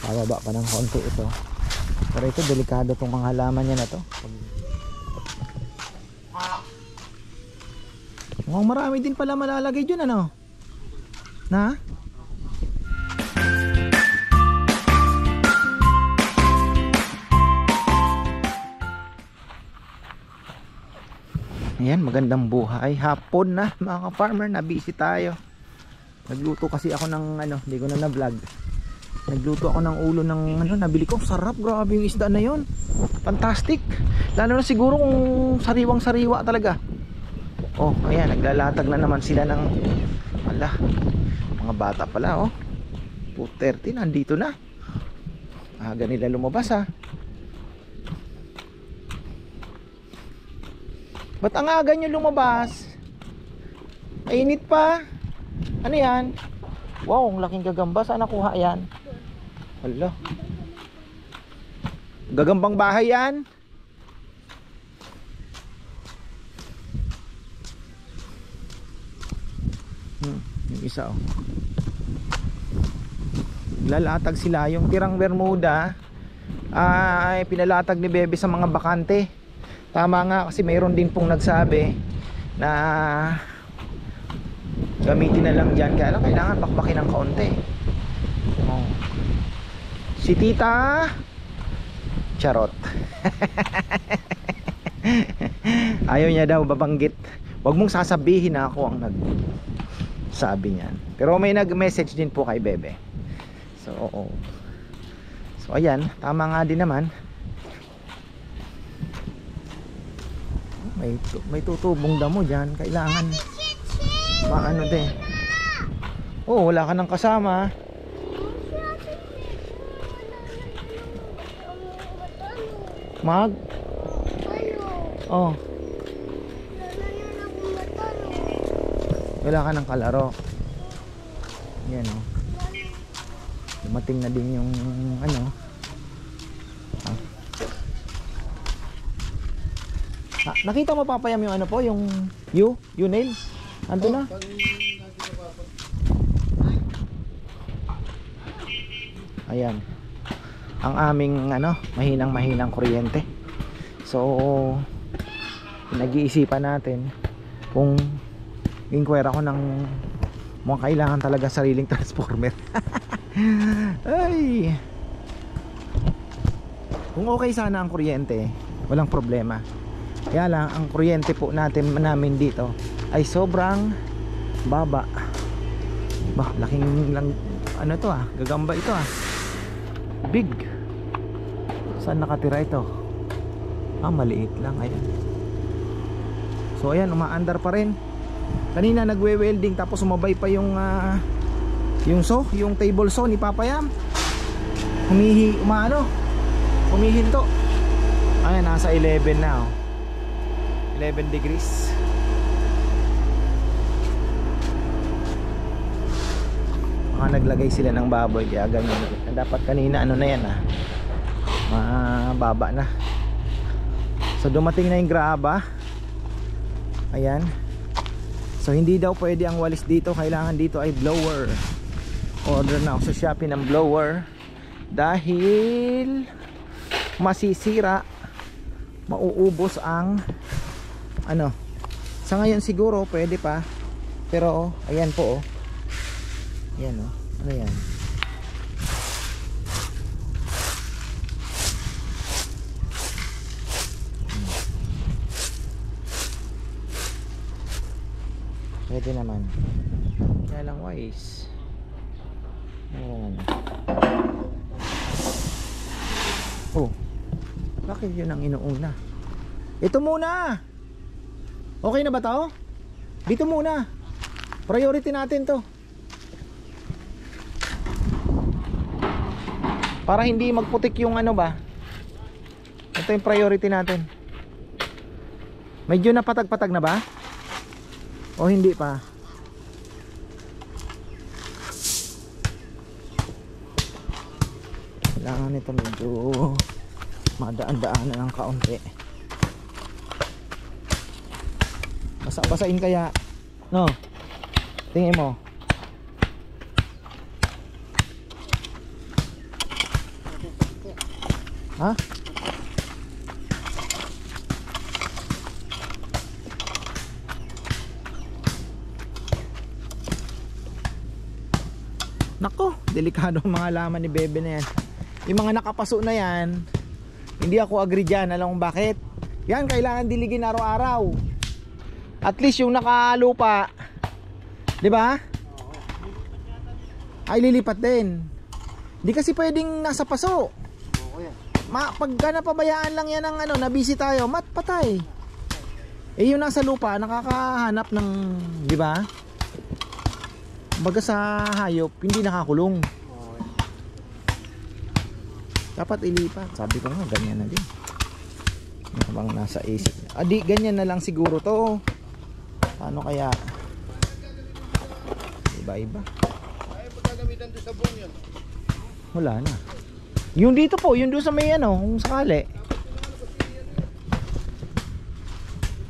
bababa pa ng konti ito. Pero ito delikado tong mga halaman niya na to. Mukhang marami din pala malalagay dyan, ano? Na? Ayan, magandang buhay. Hapon na mga farmer, na busy tayo. Nagluto kasi ako ng ano, hindi ko na vlog. Nagluto ako ng ulo ng ano, nabili ko. Sarap, grabe yung isda na yon. Fantastic. Lalo na siguro kung sariwang sariwa talaga. Oh, ayan, naglalatag na naman sila ng wala. Mga bata pala, oh. 2:30 nandito na. Aga nila lumabas, ha. Ba't ang aga nyo lumabas? Mainit pa. Ano yan? Wow, ang laking gagamba. Saan nakuha yan? Hala. Gagambang bahay yan? Yung isa, oh. Lalatag sila. Yung tirang Bermuda ay pinalatag ni Bebe sa mga bakante. Tama nga, kasi mayroon din pong nagsabi na gamitin na lang dyan. Kaya lang kailangan bakbakin ng kaunti. Oh. Si Tita Charot. Ayaw niya daw babanggit. Huwag mong sasabihin na ako ang nagsabi niyan. Pero may nag-message din po kay Bebe. So, oo. So ayan, tama nga din naman. May tutubong damo dyan. Kailangan maano din. Oh, wala ka nang kasama. Mag? Oh. Wala ka nang kalaro. Yan, oh. Dumating na din yung ano. Nakita mo papayam yung ano po, yung nail? Ando na? Ayan. Ang aming ano, mahinang kuryente. So, nag-iisipan natin kung inquire ako ng mukhang kailangan talaga sariling transformer. Ay. Kung okay sana ang kuryente, walang problema. Kaya lang ang kuryente po namin dito ay sobrang baba. Bah, laking lang ano to, gagamba ito, big. Saan nakatira ito? Maliit lang, ayan. So ayan, umaandar pa rin. Kanina nagwe-welding tapos sumabay pa yung table saw ni Papayam. Humihinto. Ayan, nasa 11 na, 11 degrees. Mga naglagay sila ng baboy, kaya ganyan. Dapat kanina ano na yan, mababa na. So dumating na yung graba. Ayan. So hindi daw pwede ang walis dito. Kailangan dito ay blower. Order na ako sa Shopee ng blower. Dahil masisira, mauubos ang ano. Sa ngayon siguro pwede pa. Pero ayan po, ayan, ano yan? Pwede naman. Kaya lang wise. Ayan. Oh, bakit yun ang inuuna? Ito muna. Okay na ba to? Dito muna. Priority natin to. Para hindi magputik yung ano ba. Ito yung priority natin. Medyo napatag-patag na ba? O hindi pa? Kailangan nito medyo madaan-daanan ng kaunti. Basa-basain kaya, no? Tingin mo. Ha? Nako, delikado ang mga laman ni Bebe na yan. Yung mga nakapaso na yan, hindi ako agree dyan. Alam kong bakit? Yan, kailangan diligin araw-araw. At least yung nakalupa, di ba? Ay lilipat din. Hindi kasi pwedeng nasa paso. Pagka napabayaan lang yan ng ano, nabisi tayo, patay. Eh yung nasa lupa, nakakahanap ng, di ba? Baga sa hayop, hindi nakakulong. Dapat ilipat. Sabi ko nga, ganyan na din. Ano bang nasa isip? Di, ganyan na lang siguro to. Paano kaya? Iba-iba. Ay, pagkagamitan doon sa buong yun. Wala na. Yung dito po, yung doon sa may ano, kung sakali.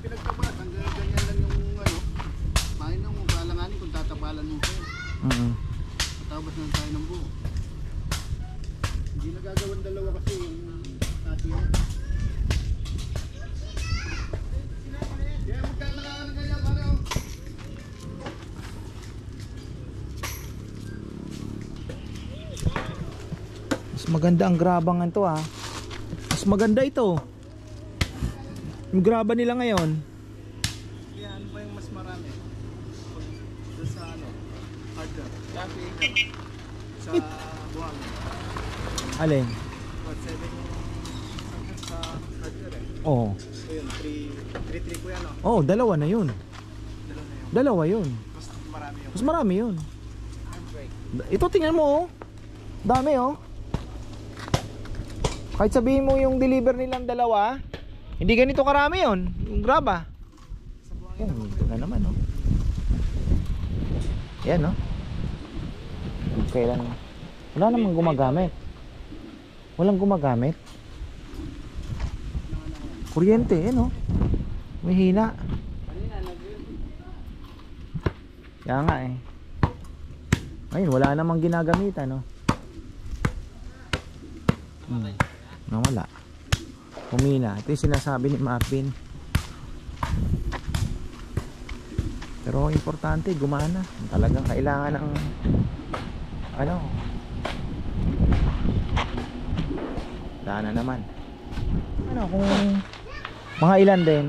Pinagtabas, hanggang ganyan lang yung ano. Mahin lang mo, kalanganin kung tatapalan mo kayo. Tatabas na tayo ng buo. Hindi nagagawan dalawa kasi yung atin. Kaya magkalanganin ng ganyan, pareho. Mas maganda ang grabangan to ah. Mas maganda ito. Yung graba nila ngayon. Kaya ano ba yung mas marami? Doon sa ano? Harder. Kasi sa buhangin. Alin? What, 7 yung sa harder eh. Oo. So yun, 3 ko yan o. Oh, dalawa na yun. Dalawa yun. Mas marami yung Mas marami yun. handbrake. Ito tingnan mo oh. Dami oh. Kahit sabihin mo yung deliver nilang dalawa, hindi ganito karami yun. Yung graba. Ito na naman oh. Yan oh. Kailan? Wala namang gumagamit. Walang gumagamit. Kuryente yan oh. May hina. Kaya nga eh. Ayun, wala namang ginagamitan no. Nawala. Humina. Ito yung sinasabi ni Marvin. Pero importante, gumana. Talagang kailangan ng ano. Wala na naman. Ano kung mga ilan din?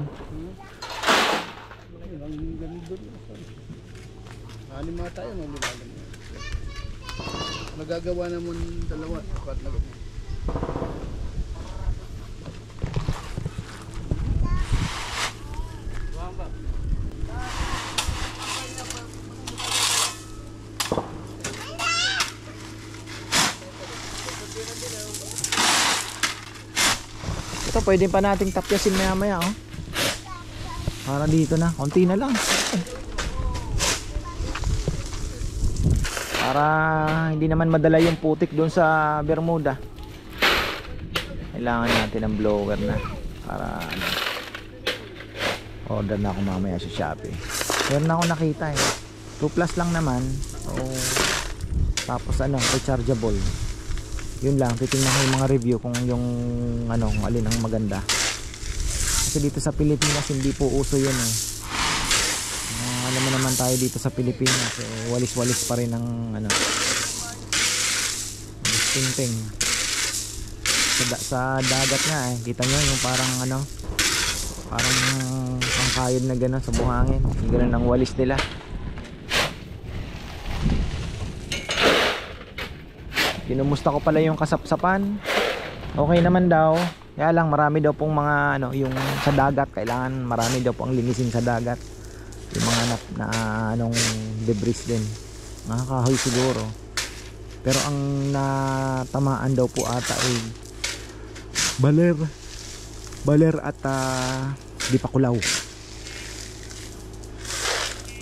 Anim mga tayo, nagagawa naman dalawa. Ito pwede pa nating tapyasin maya maya oh. Para dito na, konti na lang. Para hindi naman madala yung putik doon sa Bermuda. Kailangan natin ng blower na. Para ano, order na ako mamaya sa Shopee. Meron na ako nakita eh. 2 plus lang naman. So, tapos ano, rechargeable. Yun lang, titingnan ko yung mga review kung yung ano, kung alin ang maganda. Kasi dito sa Pilipinas hindi po uso yun eh. Alam mo naman tayo dito sa Pilipinas eh, walis-walis pa rin ang ano, distinting. Sa dagat nga eh, kita nyo yung parang ano, parang pangkayod na gano'n sa buhangin. Yung gano'n ang walis nila. Kinumusta ko pala yung kasapsapan. Okay naman daw. Kaya lang marami daw pong mga ano, yung sa dagat, kailangan marami daw pong linisin sa dagat. Yung mga na anong debris din. Nakakahoy siguro. Pero ang natamaan daw po ata ay baler at dipakulaw.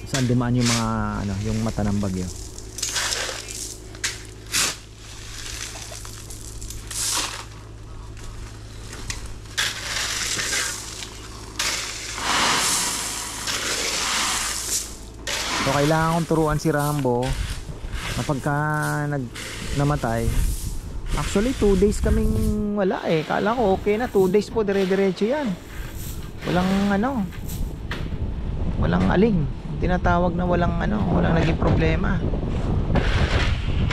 Saan dumaan yung mga ano, yung mata ng bagyo. So kailangan kong turuan si Rambo na pagka namatay, Actually 2 days kaming wala eh. Kala ko okay na, 2 days po dire-diretso yan. Walang ano, walang aling. Tinatawag na walang ano, walang naging problema.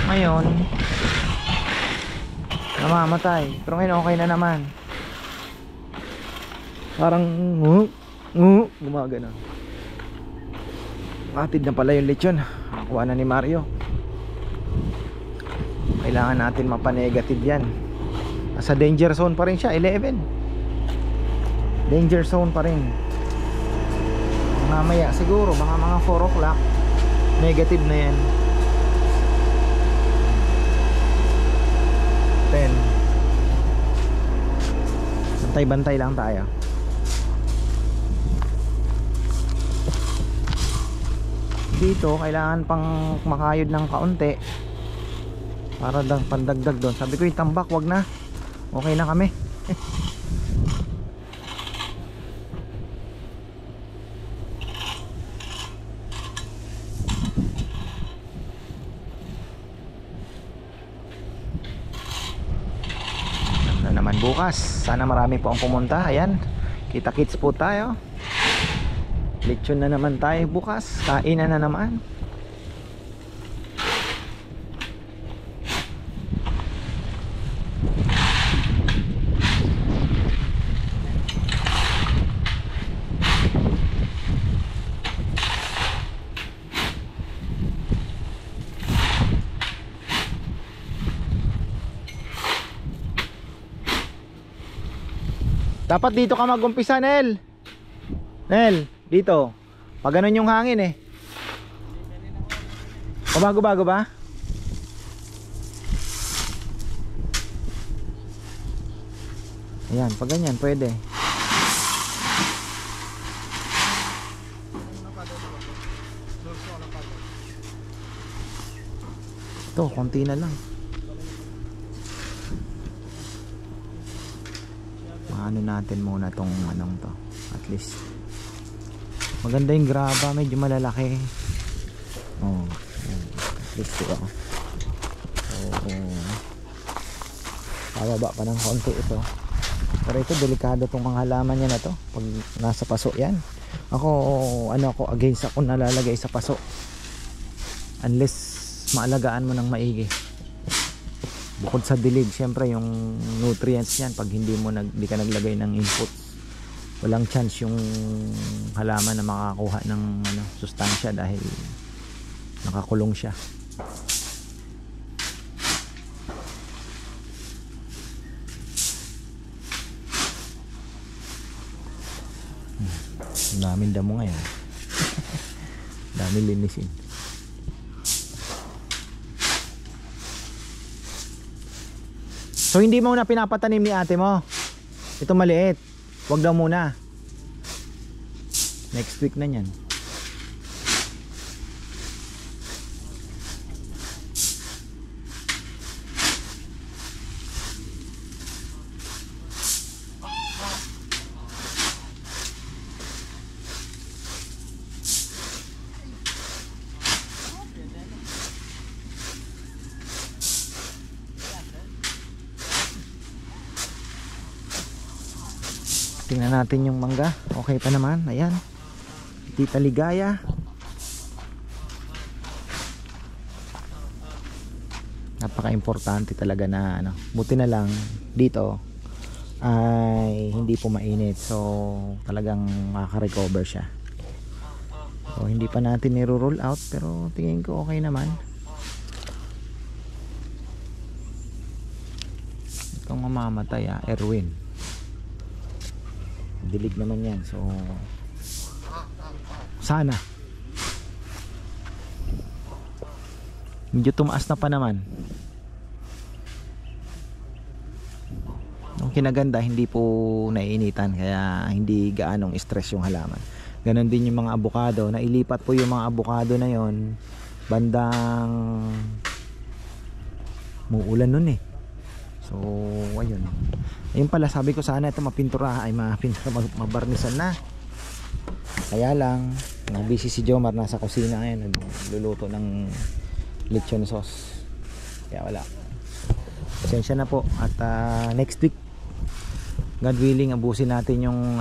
Ngayon namamatay. Pero ngayon okay na naman. Parang gumagana. Atid na pala yung lechon. Nakuha na ni Mario. Kailangan natin mapanegative yan. Nasa danger zone pa rin siya, 11. Danger zone pa rin. Mamaya siguro mga 4 o'clock negative na yan. 10. Bantay-bantay lang tayo. Dito kailangan pang makayod ng kaunti para pandagdag doon. Sabi ko yung tambak wag na, okay na kami. Na naman bukas, sana marami po ang pumunta. Ayan, kita kits po tayo. Lechon na naman tayo bukas. Kainan na naman. Dapat dito ka mag-umpisa, Nel. Nel, dito. Pag ganun yung hangin eh. Pabago-bago ba? Ayan, pag ganyan pwede. Ito, konti na lang. Ano natin muna tong anong to. At least maganda yung graba, medyo malalaki. Oh, at least ito. Pababa pa ng konti ito. Pero ito delikado tong mga halaman niya na to. Pag nasa paso yan. Ako against ako nalalagay sa paso. Unless maalagaan mo ng maigi. Bukod sa dilig, syempre yung nutrients niyan pag hindi ka naglagay ng inputs, walang chance yung halaman na makakuha ng sustansya dahil nakakulong siya. Daming damo ngayon. Daming linisin. So hindi mo na pinapatanim ni ate mo. Ito maliit. Wag daw muna. Next week na yan. Tingnan natin yung mangga. Okay pa naman. Ayan. Tita Ligaya. Napaka-importante talaga na buti na lang dito ay hindi po mainit. So talagang makaka-recover siya. So hindi pa natin ni-roll out pero tingin ko okay naman. Itong mamamatay Erwin. Dilig naman yan, so sana medyo tumaas na pa naman. Ang kinaganda hindi po naiinitan kaya hindi gaanong stress yung halaman. Ganon din yung mga avocado, nailipat po yung mga avocado na yon bandang muulan nun eh. So ayun. Ayun pala, sabi ko sana ito mapintura ay mabarnisan na. Kaya lang busy si Jomar, nasa kusina ngayon nagluluto ng lechon sauce. Kaya wala. Pasensya na po. At next week, God willing, abusin natin yung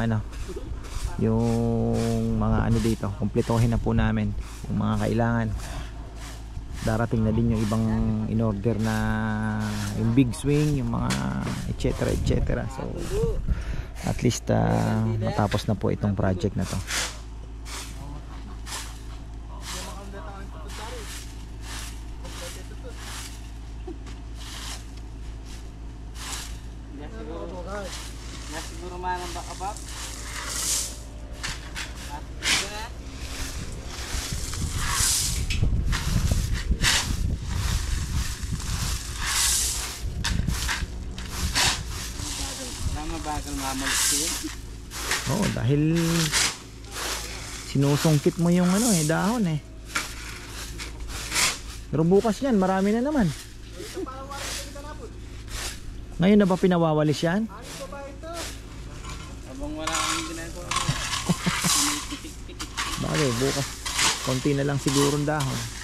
yung mga dito. Kumpletuhin na po namin yung mga kailangan. Darating na din yung ibang in order na yung big swing, yung mga etc. So at least matapos na po itong project na to. Siguro man ang bakabak. Bagal mamalis yun. Oo, dahil sinusungkit mo yung dahon eh. Pero bukas yan, marami na naman. Ngayon na ba pinawawalis yan? Abang wala kang ginagawa. Bagay, bukas konti na lang siguro ang dahon.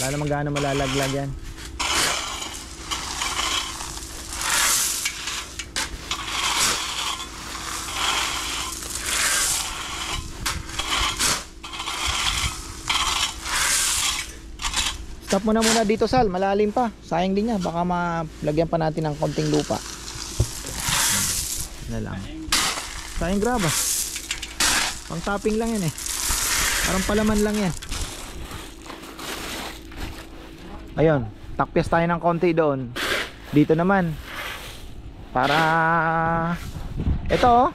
Wala naman gaano malalaglag yan. Stop mo na muna dito, Sal, malalim pa. Sayang din niya, baka malagyan pa natin ng konting lupa. Na lang. Sayang graba. Pang topping lang yan eh. Parang palaman lang yan. Ayun, takpias tayo ng konti doon. Dito naman para ito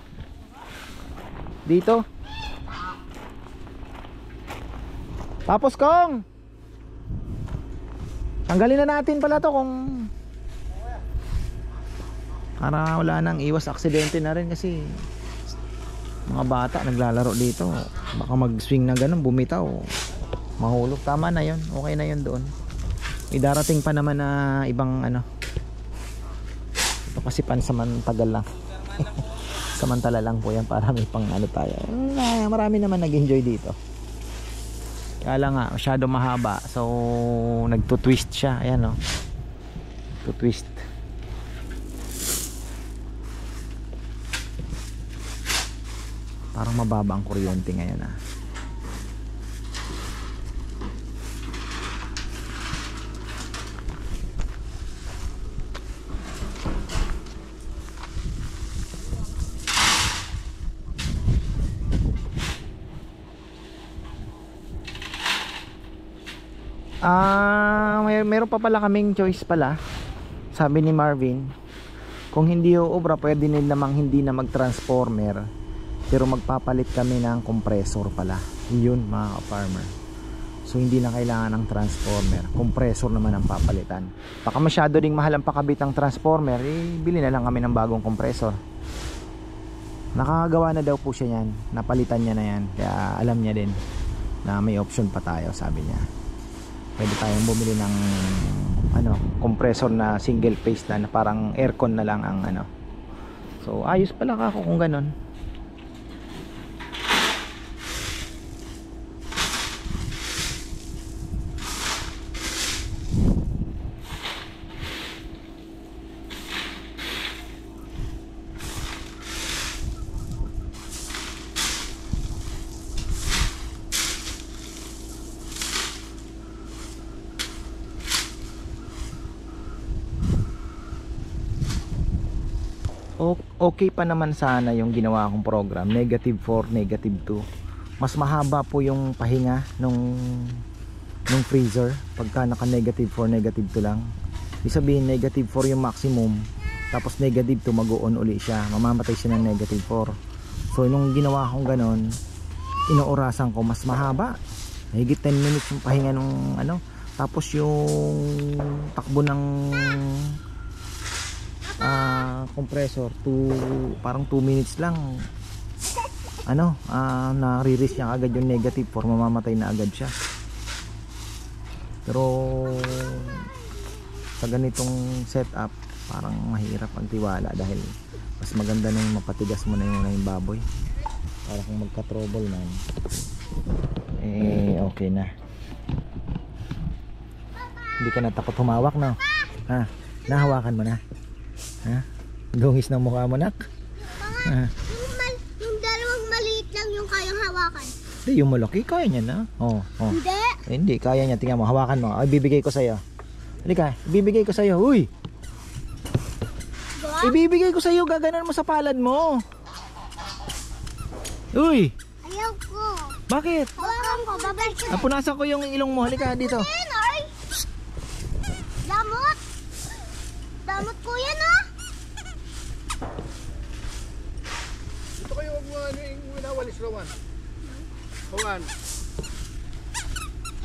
dito. Tapos kung tanggalin na natin pala to kung para wala nang iwas aksidente na rin, kasi mga bata naglalaro dito, baka mag-swing na ganun, bumitaw, mahulog. Tama na yun, okay na yun doon. Idarating pa naman na ibang ito kasi pansamantagal lang. Samantala lang po yan para may pang tayo. Marami naman nag-enjoy dito. Kaya lang nga masyado mahaba, so nagto-twist siya. Ayan to-twist. Parang mababa ang kuryente ngayon meron pa pala kaming choice pala. Sabi ni Marvin, kung hindi uubra, pwede din namang hindi na mag-transformer, pero magpapalit kami ng compressor pala. Yun mga ka-farmer. So hindi na kailangan ng transformer, compressor naman ang papalitan. Baka masyado ding mahal ang pakabit ng transformer, bili na lang kami ng bagong compressor. Nakakagawa na daw po siya yan, napalitan niya na yan, kaya alam niya din na may option pa tayo. Sabi niya pwede tayong bumili ng compressor na single phase na parang aircon na lang ang so ayos pala ako kung ganon. Okay pa naman sana yung ginawa kong program, -4, -2. Mas mahaba po yung pahinga nung freezer pagka naka -4, -2 lang. Ibig sabihin -4 yung maximum, tapos -2 mag-on uli siya, mamamatay siya ng -4. So nung ginawa kong ganon, inuurasan ko mas mahaba, higit 10 minutes yung pahinga nung tapos yung takbo ng compressor parang 2 minutes lang na-release niya agad yung -4, mamamatay na agad siya. Pero sa ganitong setup parang mahirap ang tiwala dahil mas maganda nung mapatigas mo na yung baboy para kung magka-trouble man eh okay na. Hindi ka na takot humawak, no? Ha? Nahawakan mo na? Ha? Dungis ng mukha mo, nak? Ha? Yung dalawang maliit lang yung kayang hawakan. Hindi, yung malaki kaya niya na. Oh. Hindi. Hindi, kaya niya. Tingnan mo, hawakan mo. Ay, bibigay ko sa'yo. Halika, ibibigay ko sa'yo. Uy! Ibibigay ko sa'yo, gaganan mo sa palad mo. Uy! Ayaw ko. Bakit? Hawakan ko, babalik ko. Napunasan ko yung ilong mo. Halika, dito. Ay! Damot! Damot ko yan, ah! Ito kayo wag mo ano yung winawalis rawan. Hawan.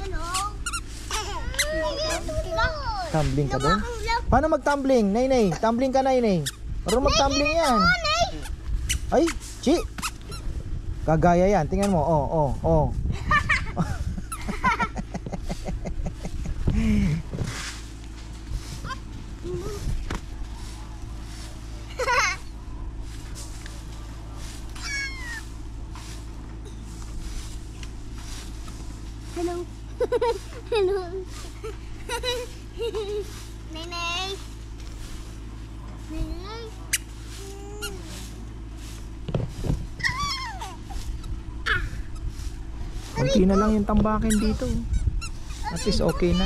Hello? Tumbling ka doon? Paano mag-tumbling? Nay, tumbling ka, Nay. Marunong mag-tumbling yan. Ay, chi! Kagaya yan. Tingnan mo. Oh. Hello? Hello? Nenay? Nenay? Konti na lang yung tambakin dito. At least okay na.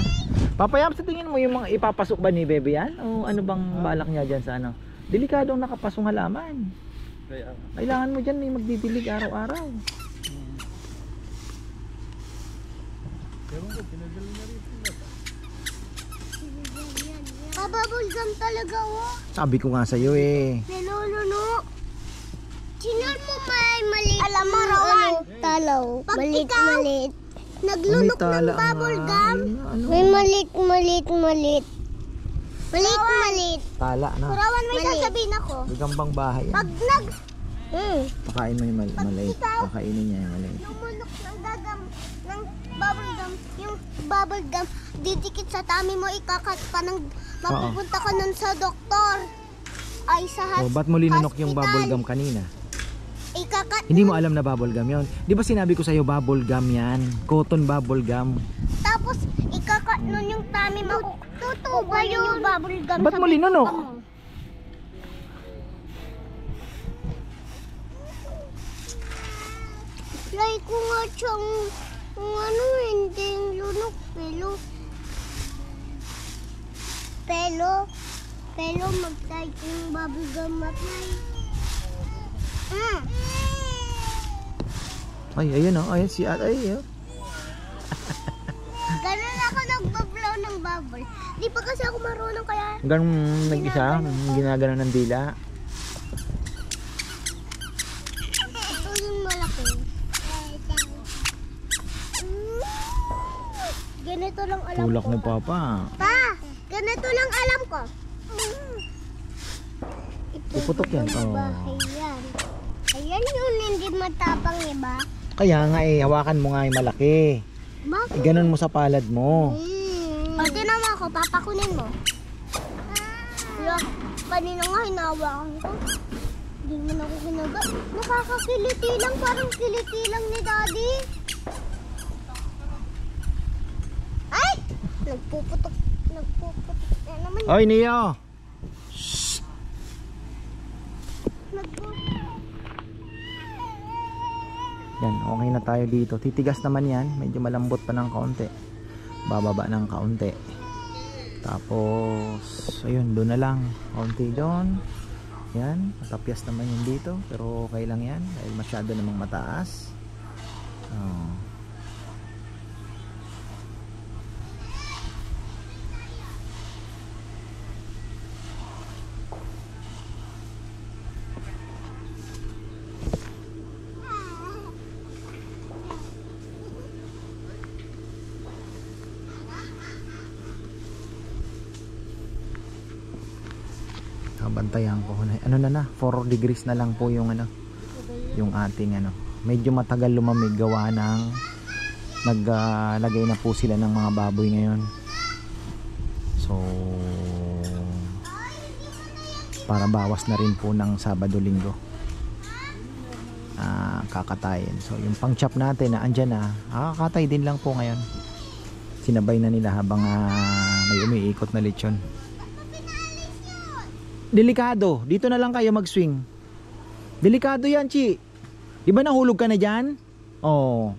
Papayam, sa tingin mo yung mga ipapasok ba ni Bebe yan? O ano bang balak niya dyan sa ano? Delikadong nakapasong halaman. Kailangan mo dyan may magdidilig araw-araw. Pababulgam talaga, oh. Sabi ko nga sa'yo eh. Niluluno. Sinan mo may maliit. Alam mo, Rowan. Talaw. Maliit. Naglunok ng bubble gum. May maliit. Tala na. Rowan, may sasabihin ako. Gagambang bahay yan. Pag Pakain mo yung maliit. Pakainin niya yung maliit. lumunok ng yung bubble gum, didikit sa tummy mo, ikakat pa ng mapupunta ka nun sa doktor. Ay, sa Oh, ba't mo linunok yung bubble gum kanina? Ikakat. Hindi mo alam na bubble gum yun. Di ba sinabi ko sa'yo bubble gum yan? Cotton bubble gum. Tapos, ikakat nun yung tummy mo. Tutuba yung bubble gum. Ba't mo linunok? Like ko nga siyang hindi yung lunok. Pelo, mag-type yung bubble gum apply. Ay, ayun oh. Ayun si Atay. Ganun ako nagbablow ng bubble. Di pa kasi ako marunong kaya. Ganun nag-isa, ginagano ng dila. Ito yung malaki. Ganito lang alam Tulak ko. ni Papa. Pa, ganito lang alam ko. Puputok yan. Oh. Ayan. Ayan yung hindi matapang, iba. Kaya nga eh, hawakan mo nga yung malaki. Bakit? Ganon mo sa palad mo. O, tinama ako, papakunin mo. Wala, kanina nga hinawakan ko. Hindi naman ako ginaga. Nakakakiliti lang, parang kiliti lang ni Daddy. Ay! Nagpuputok na naman. Oy, Neo! Yan, okay na tayo dito. Titigas naman yan. Medyo malambot pa ng kaunti. Bababa ng kaunti. Tapos, ayun, doon na lang. Kaunti doon. Yan, matapyas naman yun dito. Pero okay lang yan. Dahil masyado namang mataas. Oh. Bantayan ko ano na 4 degrees na lang po yung yung ating medyo matagal lumamig gawa ng naglagay na po sila ng mga baboy ngayon. So para bawas na rin po ng Sabado-Linggo kakatayin. So yung pang chop natin na andyan na, kakatay din lang po ngayon. Sinabay na nila habang may umiikot na lechon. Delikado, dito na lang kayo mag-swing. Delikado yan, Chi. Di ba nahulog ka na dyan? Oo.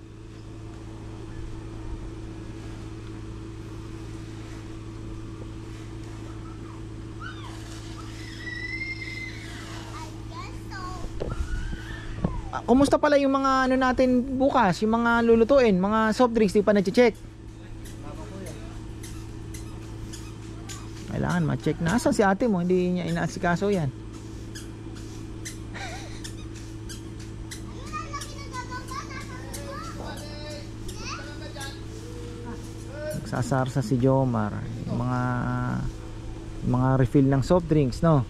Kumusta pala yung mga ano natin bukas, yung mga lulutuin, mga soft drinks, di pa na-check? Kailangan ma-check. Nasa si ate mo, hindi niya inaasikaso yan. Nagsasarsa si Jomar. Yung mga refill ng soft drinks, no?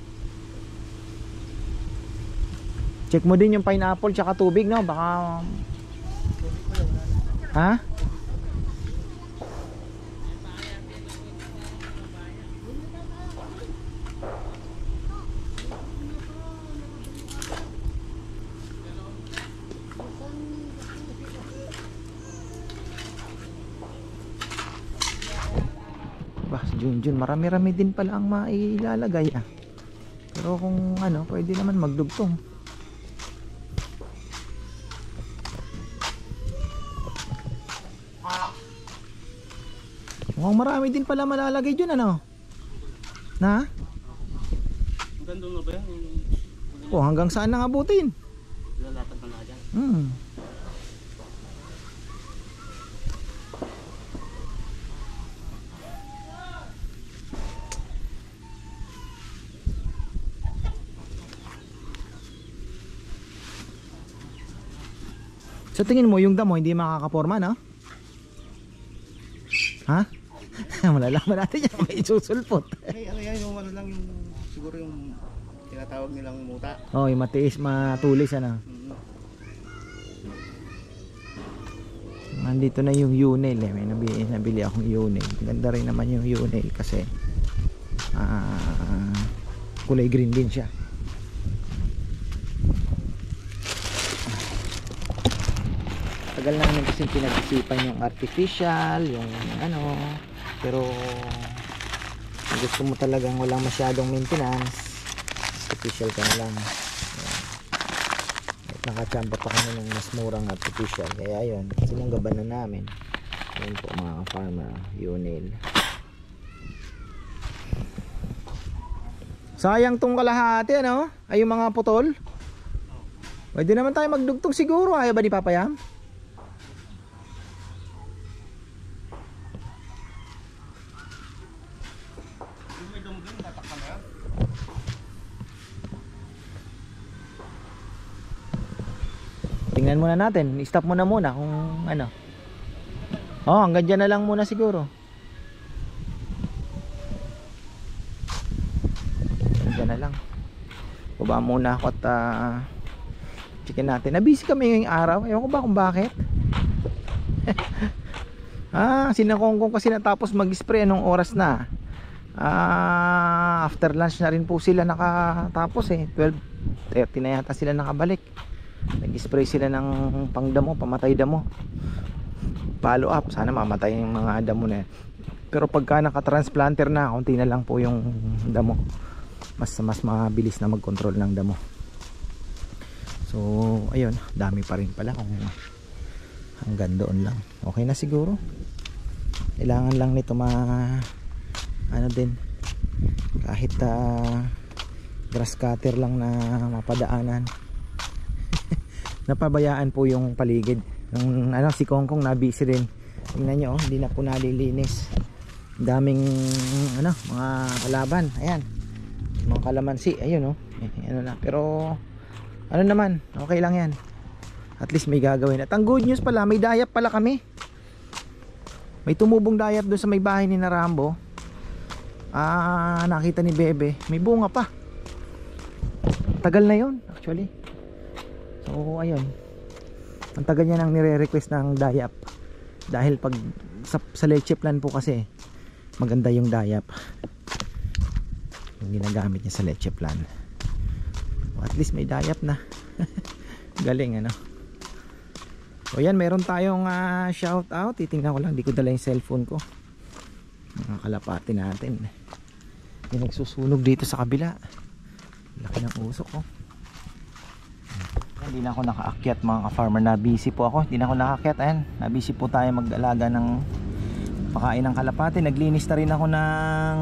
Check mo din yung pineapple tsaka tubig, no? Baka ha? Bah, Junjun, marami-rami din pala ang mailalagay Pero kung ano, pwede naman magdugtong. Mukhang marami din pala malalagay dyan, ano? Na? Hanggang doon na ba yan? Hanggang saan nang abutin? Lalatag na nga dyan. Sa tingin mo, yung damo hindi makakaporma, no? Ha? Malalaman natin yan, may susulpot. Ay, ano yan, yung ano lang, yung siguro yung tinatawag nilang muta. Oh, yung matiis, matulis, ano? Nandito na yung Yunel, may nabili akong Yunel. Ganda rin naman yung Yunel kasi kulay green din siya. Tagal namin kasi pinag-isipan yung artificial, yung ano, pero gusto mo talagang walang masyadong maintenance, artificial ka na lang. At nakachamba pa kami ng mas murang artificial, kaya yun, sinanggaban na namin. Ayun po mga farmer, Yunel. Sayang tong kalahati, ano? Ay yung mga putol. Pwede naman tayo magdugtong siguro, ayaw ba ni Papayam? Tingnan muna natin, i-stop muna kung ano. Hanggang dyan na lang muna siguro. Hanggang na lang. Baba muna ako at checkin natin. Nabisi kami ngayong araw. Ewan ko ba kung bakit. Sinakongkong kasi natapos mag-spray anong oras na. After lunch na rin po sila nakatapos 12:30 na yata sila nakabalik. Nag-spray sila ng pangdamo, pamatay damo. Follow up, sana mamatay yung mga damo na yan. Pero pagka naka-transplanter na, konti na lang po yung damo. Mas mabilis na mag-control ng damo. So, ayun, dami pa rin pala kung hanggang doon lang. Okay na siguro. Kailangan lang nito ano din, kahit grass cutter lang na mapadaanan. Napabayaan po yung paligid. Yung si Kongkong nabisi rin. Tingnan nyo, hindi na po nalilinis. Daming mga kalaban. Ayan. Mga kalamansi, ayun na. Pero ano naman, okay lang yan. At least may gagawin. At ang good news pala, may dayap pala kami. May tumubong dayap doon sa may bahay ni Narambo. Nakita ni Bebe, may bunga pa. Tagal na yun actually. So ayun, ang tagal niya nang nire-request ng dayap. Dahil pag sa leche plan po kasi maganda yung dayap. yung ginagamit niya sa leche plan. At least may dayap na. Galing ano. So yan, meron tayong shout out. Titingnan ko lang, di ko dala yung cellphone ko. Mga kalapati natin. Yung nagsusunog dito sa kabila. Laki ng usok ko. Hindi na ako nakaakyat mga ka-farmer. Na busy po ako. Hindi na ako nakaakyat. Ayan, na busy po tayo mag-alaga ng pakain ng kalapati. Naglinis na rin ako ng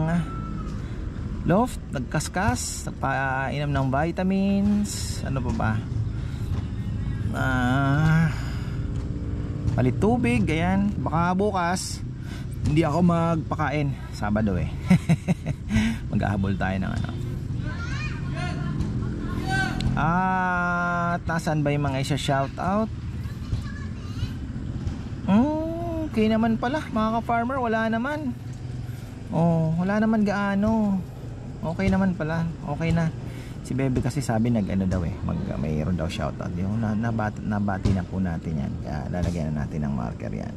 loft, nagkaskas, nagpainom ng vitamins, ano pa ba, palit tubig, ayan. Baka bukas hindi ako magpakain, Sabado eh. Maghahabol tayo ng ano. At nasaan ba yung mga isa shoutout? Okay naman pala mga ka-farmer, wala naman. Oh, wala naman gaano. Okay naman pala, okay na. Si Bebe kasi sabi nag-ano daw eh, mayroon daw shoutout. Yung nabati na po natin yan. Kaya lalagyan na natin ng marker yan.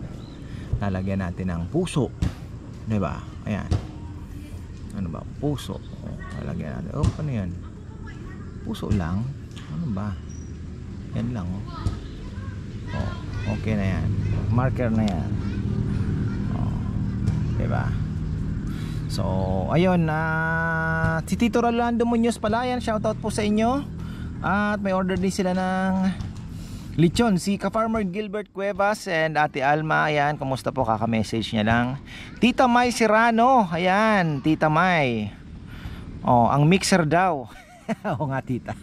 Lalagyan natin ng puso, diba? Ayan. Ano ba? Puso. Lalagyan natin. Oh, ano yan? Puso lang. Ano ba? Yan lang. Oh, okay na yan. Marker na yan. Oh, diba? So, ayun, si Tito Rolando Muñoz pala yan, shoutout po sa inyo. At may order din sila ng lechon. Si ka-farmer Gilbert Cuevas and Ate Alma, ayan, kumusta po, kaka-message niya lang. Tita May Serrano, ayan, Tita May. Oh, ang mixer daw. Oo nga, Tita.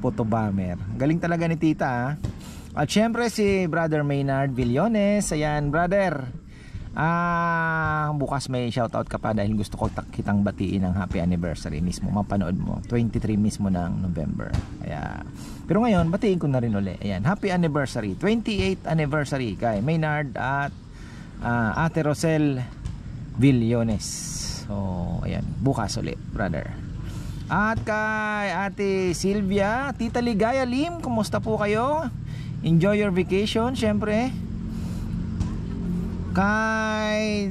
Photo bomber. Galing talaga ni Tita, At syempre si Brother Maynard Villones, ayan, brother. Bukas may shoutout ka pa dahil gusto ko kitang batiin ng happy anniversary mismo, mapanood mo 23 mismo ng November. Kaya, pero ngayon batiin ko na rin uli. Ayan, happy anniversary, 28th anniversary kay Maynard at Ate Rosel Villones. So ayan, bukas uli, brother. At kay Ate Silvia, Tita Ligaya Lim, kumusta po kayo? Enjoy your vacation, syempre. Kay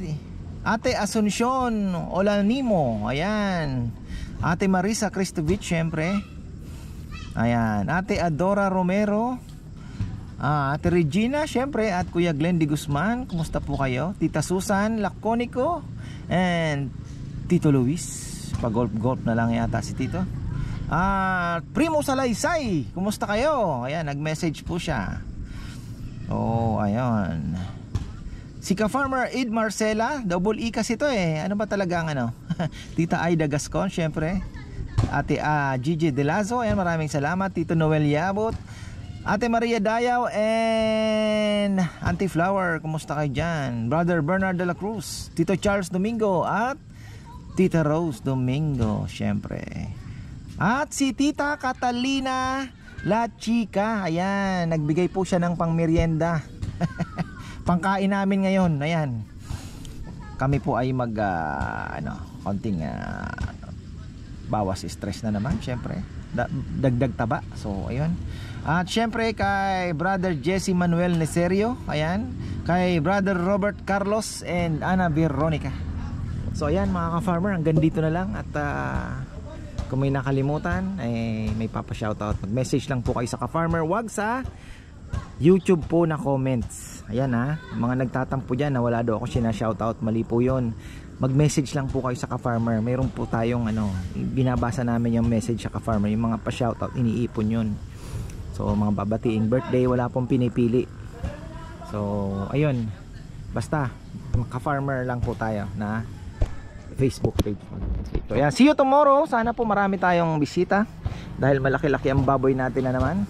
Ate Asuncion Olanimo, ayan. Ate Marisa Cristovich, syempre. Ayan, Ate Adora Romero, Ate Regina, syempre. At Kuya Glenn de Guzman, kumusta po kayo? Tita Susan Laconico and Tito Luis, pag-golf-golf na lang yata si Tito. Primo Salaysay, kumusta kayo? Ayan, nag-message po siya. Oh, ayun. Si ka-farmer Ed Marcela, double E kasi ito eh. Ano ba talaga ang ano? Tita Aida Gascon, syempre. Ate Gigi De Lazo, ayan, maraming salamat. Tito Noel Yabot, Ate Maria Dayaw, and Auntie Flower, kumusta kayo dyan? Brother Bernard de la Cruz, Tito Charles Domingo, at Tita Rose Domingo, syempre. At si Tita Catalina La Chica, ayan, nagbigay po siya ng pangmerienda. Pangkain namin ngayon, ayan. Kami po ay mag konting bawas stress na naman, syempre. Dagdag taba. So, ayun. At syempre kay Brother Jesse Manuel Neserio, ayan. Kay Brother Robert Carlos and Ana Veronica. So, ayan mga ka-farmer, hanggang dito na lang. At kung may nakalimutan, may papa-shoutout. Mag-message lang po kayo sa ka-farmer, wag sa YouTube po na comments. Ayan mga nagtatampo dyan na wala daw ako sina-shoutout, mali po yun. Mag-message lang po kayo sa ka-farmer. Mayroon po tayong binabasa namin yung message sa ka-farmer. Yung mga pa-shoutout, iniipon yun. So mga babatiing birthday, wala pong pinipili. So ayun, basta ka-farmer lang po tayo na Facebook page. So ayan, see you tomorrow. Sana po marami tayong bisita dahil malaki-laki ang baboy natin na naman.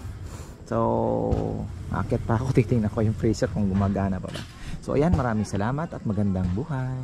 So akit pa ako, titingnan ko yung freezer kung gumagana pa ba. So ayan, maraming salamat at magandang buhay.